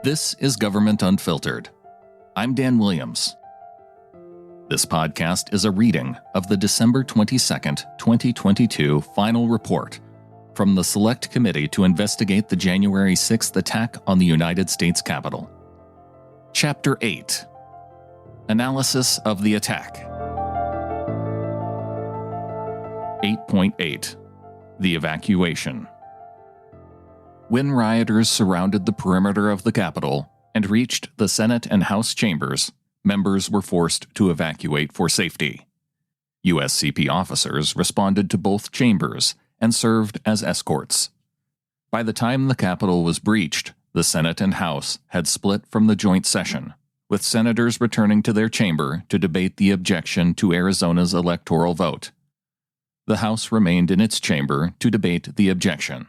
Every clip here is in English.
This is Government Unfiltered. I'm Dan Williams. This podcast is a reading of the December 22nd, 2022 final report from the Select Committee to investigate the January 6th attack on the United States Capitol. Chapter 8. Analysis of the attack. 8.8. The Evacuation. When rioters surrounded the perimeter of the Capitol and reached the Senate and House chambers, members were forced to evacuate for safety. USCP officers responded to both chambers and served as escorts. By the time the Capitol was breached, the Senate and House had split from the joint session, with senators returning to their chamber to debate the objection to Arizona's electoral vote. The House remained in its chamber to debate the objection.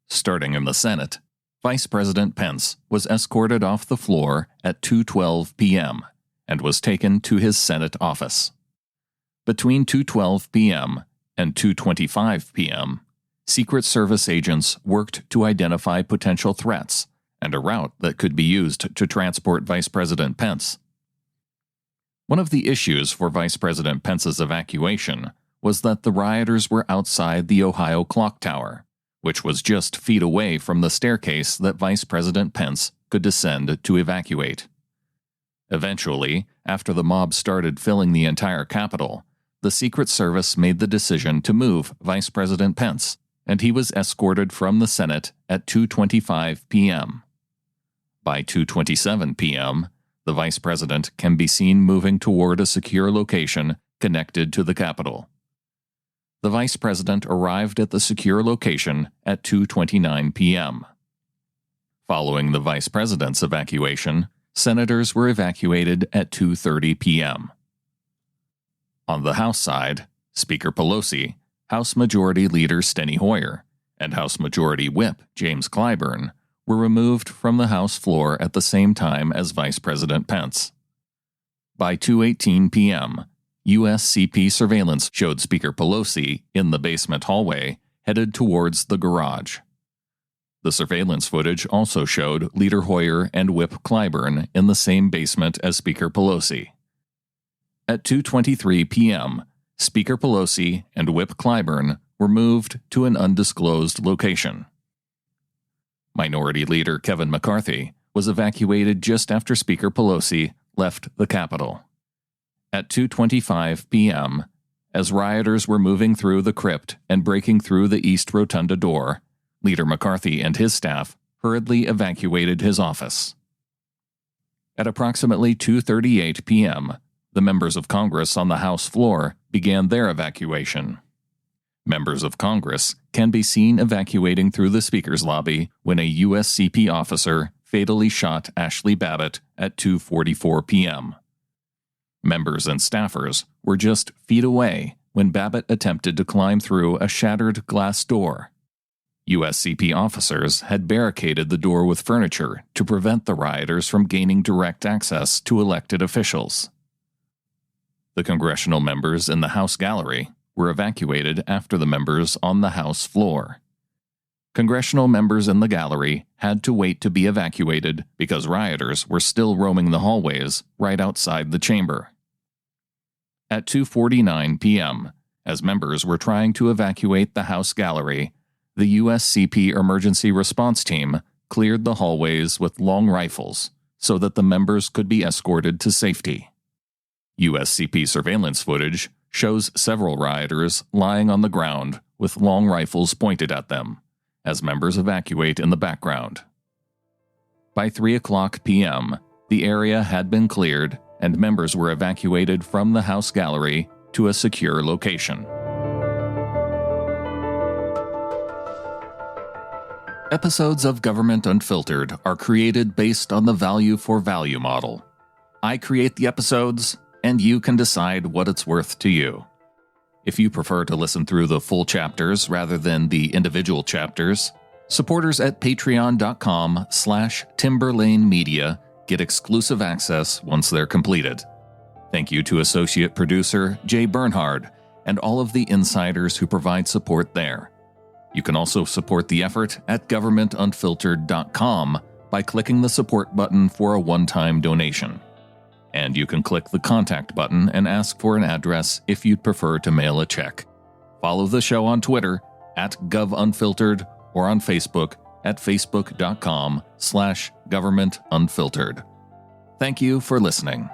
Starting in the Senate, Vice President Pence was escorted off the floor at 2:12 p.m. and was taken to his Senate office. Between 2:12 p.m. and 2:25 p.m., Secret Service agents worked to identify potential threats and a route that could be used to transport Vice President Pence. One of the issues for Vice President Pence's evacuation was that the rioters were outside the Ohio Clock Tower, which was just feet away from the staircase that Vice President Pence could descend to evacuate. Eventually, after the mob started filling the entire Capitol, the Secret Service made the decision to move Vice President Pence, and he was escorted from the Senate at 2:25 p.m. By 2:27 p.m., the Vice President can be seen moving toward a secure location connected to the Capitol. The Vice President arrived at the secure location at 2:29 p.m. Following the Vice President's evacuation, senators were evacuated at 2:30 p.m. On the House side, Speaker Pelosi, House Majority Leader Steny Hoyer, and House Majority Whip James Clyburn were removed from the House floor at the same time as Vice President Pence. By 2:18 p.m., USCP surveillance showed Speaker Pelosi in the basement hallway, headed towards the garage. The surveillance footage also showed Leader Hoyer and Whip Clyburn in the same basement as Speaker Pelosi. At 2:23 p.m., Speaker Pelosi and Whip Clyburn were moved to an undisclosed location. Minority Leader Kevin McCarthy was evacuated just after Speaker Pelosi left the Capitol. At 2:25 p.m., as rioters were moving through the crypt and breaking through the East Rotunda door, Leader McCarthy and his staff hurriedly evacuated his office. At approximately 2:38 p.m., the members of Congress on the House floor began their evacuation. Members of Congress can be seen evacuating through the Speaker's lobby when a USCP officer fatally shot Ashli Babbitt at 2:44 p.m. Members and staffers were just feet away when Babbitt attempted to climb through a shattered glass door. USCP officers had barricaded the door with furniture to prevent the rioters from gaining direct access to elected officials. The congressional members in the House gallery were evacuated after the members on the House floor. Congressional members in the gallery had to wait to be evacuated because rioters were still roaming the hallways right outside the chamber. At 2:49 p.m., as members were trying to evacuate the House gallery, the USCP emergency response team cleared the hallways with long rifles so that the members could be escorted to safety. USCP surveillance footage shows several rioters lying on the ground with long rifles pointed at them, as members evacuate in the background. By 3:00 p.m., the area had been cleared and members were evacuated from the House gallery to a secure location. Episodes of Government Unfiltered are created based on the value for value model. I create the episodes, and you can decide what it's worth to you. If you prefer to listen through the full chapters rather than the individual chapters, supporters at patreon.com/timberlanemedia get exclusive access once they're completed. Thank you to associate producer Jay Bernhard and all of the insiders who provide support there. You can also support the effort at governmentunfiltered.com by clicking the support button for a one-time donation. And you can click the contact button and ask for an address if you'd prefer to mail a check. Follow the show on Twitter @GovUnfiltered or on Facebook at facebook.com/governmentunfiltered. Thank you for listening.